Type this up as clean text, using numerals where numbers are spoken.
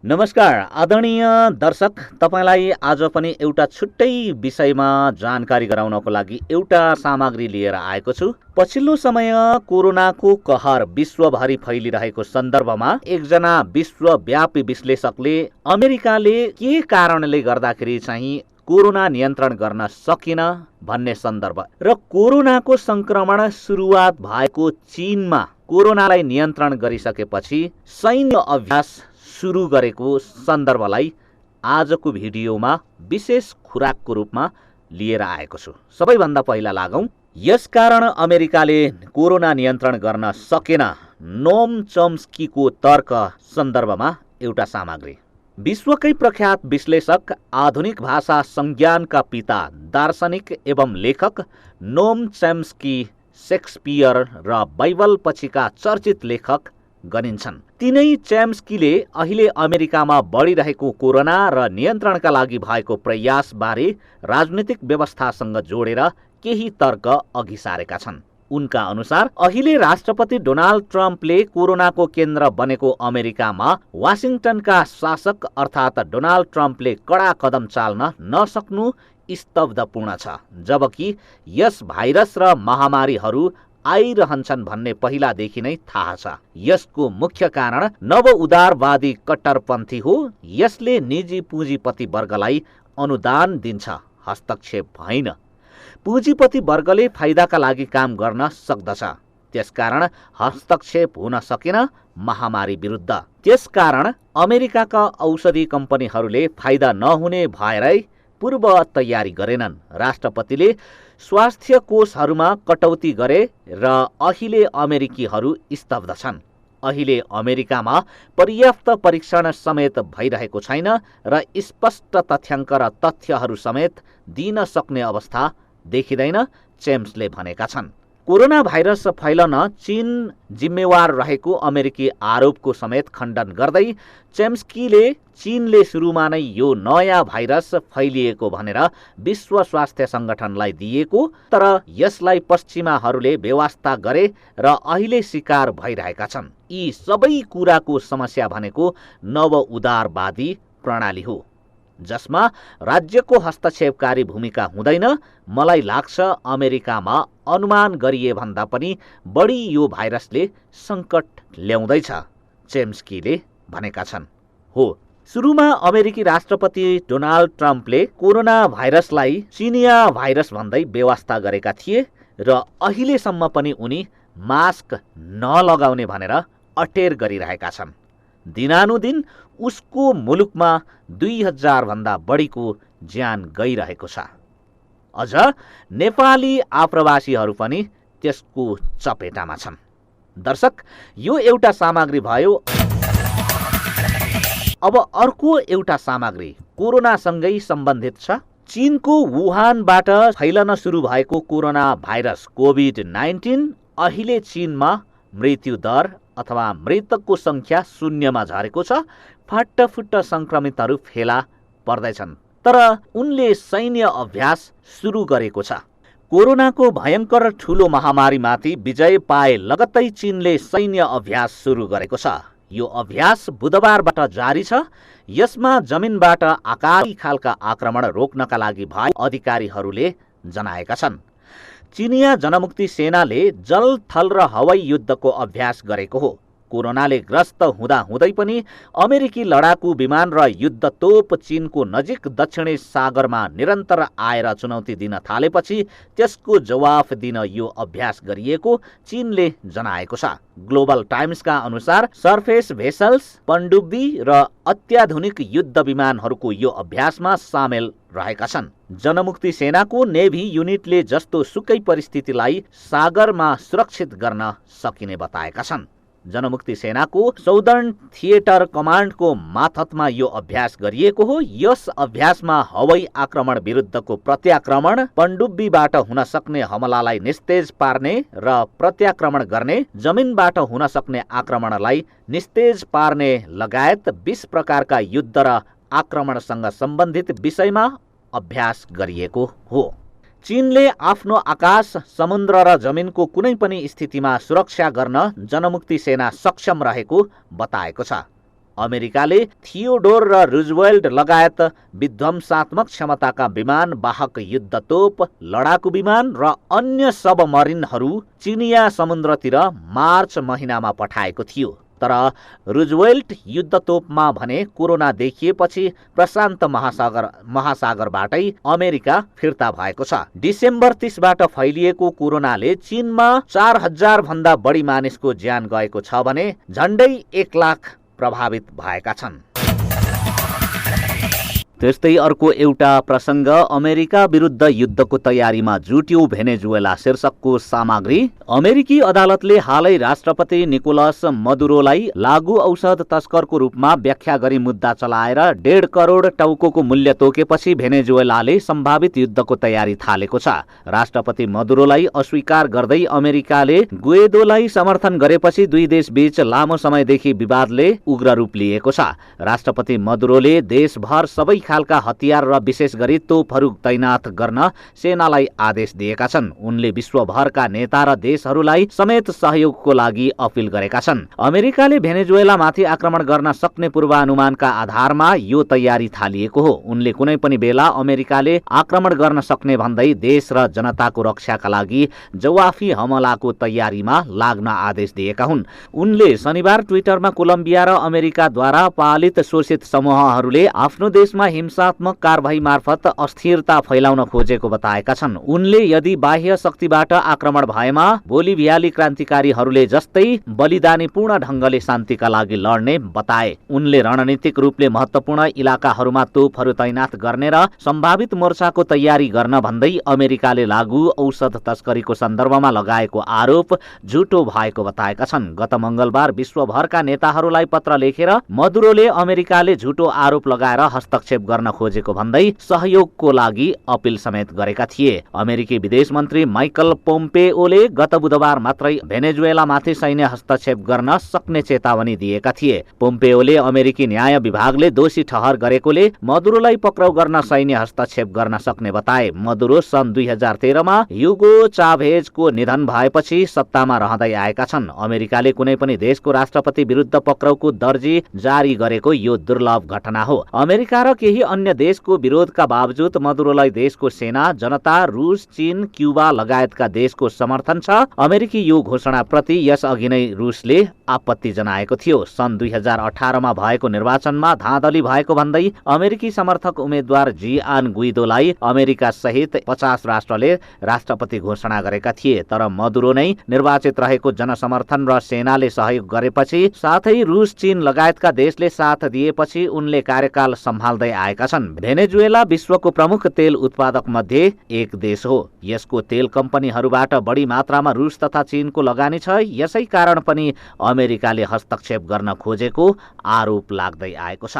नमस्कार आदरणीय दर्शक, तपाईलाई आज पनि एउटा छुट्टै विषयमा जानकारी गराउनको लागि एउटा सामग्री लिएर आएको छु। पछिल्लो समय कोरोनाको कहर विश्वभरि फैलिरहेको सन्दर्भमा एकजना विश्वव्यापी विश्लेषकले अमेरिकाले के कारणले गर्दाखेरि चाहिँ कोरोना नियन्त्रण गर्न सकिन भन्ने सन्दर्भ र कोरोनाको संक्रमण सुरुवात भएको चीनमा कोरोनालाई नियन्त्रण गरिसकेपछि सैन्य अभ्यास सुरु गरेको सन्दर्भलाई आजको भिडियोमा विशेष खुराकको रूपमा लिएर आएको छु। सबैभन्दा पहिला लागौं यसकारण अमेरिकाले कोरोना नियन्त्रण गर्न सकेन नोम चम्स्कीको तर्क सन्दर्भमा एउटा सामग्री। विश्वकै प्रख्यात विश्लेषक, आधुनिक भाषा संज्ञानका पिता, दार्शनिक एवं लेखक नोम चम्स्की शेक्सपियर र बाइबल पछिका चर्चित लेखक गनिन्छन्। तिनै चम्स्कीले अहिले अमेरिकामा बढिरहेको कोरोना र नियन्त्रणका लागि भएको प्रयासबारे राजनीतिक व्यवस्थासँग जोडेर केही तर्क अघि सारेका छन्। उनका अनुसार अहिले राष्ट्रपति डोनाल्ड ट्रम्पले कोरोनाको केन्द्र बनेको अमेरिकामा वाशिङटनका शासक अर्थात् डोनाल्ड ट्रम्पले कडा कदम चाल्न नसक्नु स्तब्धपूर्ण छ, जबकि यस भाइरस र महामारीहरू आइरहन्छन् भन्ने पहिलादेखि नै थाहा छ। यसको मुख्य कारण नव उदारवादी कट्टरपन्थी हो। यसले निजी पुँजीपति वर्गलाई अनुदान दिन्छ, हस्तक्षेप होइन। पुँजीपति वर्गले फाइदाका लागि काम गर्न सक्दछ, त्यसकारण हस्तक्षेप हुन सकेन महामारी विरुद्ध। त्यसकारण अमेरिकाका औषधि कम्पनीहरूले फाइदा नहुने भएरै पूर्व तयारी गरेनन्। राष्ट्रपतिले स्वास्थ्य कोषहरूमा कटौती गरे र अहिले अमेरिकीहरू स्तब्ध छन्। अहिले अमेरिकामा पर्याप्त परीक्षण समेत भइरहेको छैन र स्पष्ट तथ्याङ्क र तथ्यहरू समेत दिन सक्ने अवस्था देखिँदैन, चेम्सले भनेका छन्। कोरोना भाइरस फैलन चीन जिम्मेवार रहेको अमेरिकी आरोपको समेत खण्डन गर्दै चेम्स्कीले चीनले सुरुमा नै यो नयाँ भाइरस फैलिएको भनेर विश्व स्वास्थ्य सङ्गठनलाई दिएको, तर यसलाई पश्चिमाहरूले बेवास्ता गरे र अहिले शिकार भइरहेका छन्। यी सबै कुराको समस्या भनेको नव उदारवादी प्रणाली हो, जसमा राज्यको हस्तक्षेपकारी भूमिका हुँदैन। मलाई लाग्छ अमेरिकामा अनुमान गरिए भन्दा पनि बढी यो भाइरसले सङ्कट ल्याउँदैछ, चेम्स्कीले भनेका छन्। हो, सुरुमा अमेरिकी राष्ट्रपति डोनाल्ड ट्रम्पले कोरोना भाइरसलाई चिनिया भाइरस भन्दै बेवास्ता गरेका थिए र अहिलेसम्म पनि उनी मास्क नलगाउने भनेर अटेर गरिरहेका छन्। दिनानुदिन उसको मुलुकमा 2000 भन्दा बढीको ज्यान गइरहेको छ। अझ नेपाली आप्रवासीहरू पनि त्यसको चपेटामा छन्। दर्शक, यो एउटा सामग्री भयो। अब अर्को एउटा सामग्री कोरोनासँगै सम्बन्धित छ। चीनको वुहानबाट फैलन सुरु भएको कोरोना भाइरस कोभिड-19 अहिले चीनमा मृत्यु दर अथवा मृतकको संख्या शून्यमा झरेको छ। फाटफुट्ट संक्रमितहरू फेला पर्दैछन्, तर उनले सैन्य अभ्यास सुरु गरेको छ। कोरोनाको भयङ्कर ठूलो महामारीमाथि विजय पाए लगत्तै चीनले सैन्य अभ्यास सुरु गरेको छ। यो अभ्यास बुधबारबाट जारी छ। यसमा जमिनबाट आकाशी खालका आक्रमण रोक्नका लागि भए अधिकारीहरूले जनाएका छन्। चिनिया जनमुक्ति सेनाले जल, थल र हवाई युद्धको अभ्यास गरेको हो। कोरोनाले ग्रस्त हुँदा हुँदै पनि अमेरिकी लडाकु विमान र युद्ध तोप चीनको नजिक दक्षिणी सागरमा निरन्तर आएर चुनौती दिन थालेपछि त्यसको जवाफ दिन यो अभ्यास गरिएको चीनले जनाएको छ। ग्लोबल टाइम्सका अनुसार सर्फेस भेसल्स, पनडुब्बी र अत्याधुनिक युद्ध विमानहरूको यो अभ्यासमा सामेल रहेका छन्। जनमुक्ति सेनाको नेभी युनिटले जस्तो सुकै परिस्थितिलाई सागरमा सुरक्षित गर्न सकिने बताएका छन्। जनमुक्ति सेनाको साउदर्न थिएटर कमान्डको मातहतमा यो अभ्यास गरिएको हो। यस अभ्यासमा हवाई आक्रमण विरुद्धको प्रत्याक्रमण, पनडुब्बीबाट हुन सक्ने हमलालाई निस्तेज पार्ने र प्रत्याक्रमण गर्ने, जमिनबाट हुन सक्ने आक्रमणलाई निस्तेज पार्ने लगायत 20 प्रकारका युद्ध र आक्रमणसँग सम्बन्धित विषयमा अभ्यास गरिएको हो। चीनले आफ्नो आकाश, समुद्र र जमिनको कुनै पनि स्थितिमा सुरक्षा गर्न जनमुक्ति सेना सक्षम रहेको बताएको छ। अमेरिकाले थियोडोर र रुजवेल्ट लगायत विध्वंसात्मक क्षमताका विमान, वाहक युद्धतोप, लडाकु विमान र अन्य सबमरिनहरू चिनिया समुद्रतिर मार्च महिनामा पठाएको थियो। तर रुजवेल्ट युद्धतोपमा भने कोरोना देखिएपछि प्रशान्त महासागरबाटै अमेरिका फिर्ता भएको छ। डिसेम्बर 30बाट फैलिएको कोरोनाले चीनमा 4000 भन्दा बढी मानिसको ज्यान गएको छ भने झण्डै 1 लाख प्रभावित भएका छन्। त्यस्तै अर्को एउटा प्रसङ्ग, अमेरिका विरुद्ध युद्धको तयारीमा जुट्यो भेनेजुएला शीर्षकको सामग्री। अमेरिकी अदालतले हालै राष्ट्रपति निकोलस मदुरोलाई लागू औषध तस्करको रूपमा व्याख्या गरी मुद्दा चलाएर 1.5 करोड टाउको मूल्य तोकेपछि भेनेजुएलाले सम्भावित युद्धको तयारी थालेको छ। राष्ट्रपति मदुरोलाई अस्वीकार गर्दै अमेरिकाले गुएदोलाई समर्थन गरेपछि दुई देशबीच लामो समयदेखि विवादले उग्र रूप लिएको छ। राष्ट्रपति मदुरोले देशभर सबै खालका हतियार र विशेष गरी तोपहरू तैनात गर्न सेनालाई आदेश दिएका छन्। उनले विश्वभरका नेता र देशहरूलाई समेत सहयोगको लागि अपील गरेका छन्। अमेरिकाले भेनेजुएलामाथि आक्रमण गर्न सक्ने पूर्वानुमानका आधारमा यो तयारी थालिएको हो। उनले कुनै पनि बेला अमेरिकाले आक्रमण गर्न सक्ने भन्दै देश र जनताको रक्षाका लागि जवाफी हमलाको तयारीमा लाग्न आदेश दिएका हुन्। उनले शनिबार ट्विटरमा कोलम्बिया र अमेरिकाद्वारा पालित शोषित समूहहरूले आफ्नो देशमा हिंसात्मक कारबाही मार्फत अस्थिरता फैलाउन खोजेको बताएका छन्। उनले यदि बाह्य शक्तिबाट आक्रमण भएमा बोलिभियाली क्रान्तिकारीहरूले जस्तै बलिदानीपूर्ण ढंगले शान्तिका लागि लड्ने बताए। उनले रणनीतिक रूपले महत्वपूर्ण इलाकाहरूमा तोपहरू तैनात गर्ने र सम्भावित मोर्चाको तयारी गर्न भन्दै अमेरिकाले लागू औषध तस्करीको सन्दर्भमा लगाएको आरोप झुटो भएको बताएका छन्। गत मंगलबार विश्वभरका नेताहरूलाई पत्र लेखेर मदुरोले अमेरिकाले झुटो आरोप लगाएर हस्तक्षेप गर्न खोजेको भन्दै सहयोगको लागि अपील समेत गरेका थिए। अमेरिकी विदेश मन्त्री माइकल पोम्पेओले गत बुधबार मात्रै भेनेजुएलामाथि सैन्य हस्तक्षेप गर्न सक्ने चेतावनी दिएका थिए। पोम्पेओले अमेरिकी न्याय विभागले दोषी ठहर गरेकोले मदुरोलाई पक्राउ गर्न सैन्य हस्तक्षेप गर्न सक्ने बताए। मदुरो सन् 2013 मा ह्युगो चाभेजको निधन भएपछि सत्तामा रहँदै आएका छन्। अमेरिकाले कुनै पनि देशको राष्ट्रपति विरुद्ध पक्राउको दर्जी जारी गरेको यो दुर्लभ घटना हो। अमेरिका र केही अन्य देशको विरोधका बावजुद मदुरोलाई देशको सेना, जनता, रुस, चीन, क्युबा लगायतका देशको समर्थन छ। अमेरिकी यो घोषणाप्रति यसअघि नै रुसले आपत्ति जनाएको थियो। सन् 2018 मा भएको निर्वाचनमा धाँधली भएको भन्दै अमेरिकी समर्थक उम्मेद्वार जिआन गुइदोलाई अमेरिका सहित 50 राष्ट्रले राष्ट्रपति घोषणा गरेका थिए। तर मदुरो नै निर्वाचित रहेको जनसमर्थन र सेनाले सहयोग गरेपछि साथै रुस, चीन लगायतका देशले साथ दिएपछि उनले कार्यकाल सम्हाल्दै आएका छन्। भेनेजुएला विश्वको प्रमुख तेल उत्पादक मध्ये एक देश हो। यसको तेल कम्पनीहरूबाट बढी मात्रामा रुस तथा चीनको लगानी छ। यसै कारण पनि अमेरिकाले हस्तक्षेप गर्न खोजेको आरोप लाग्दै आएको छ।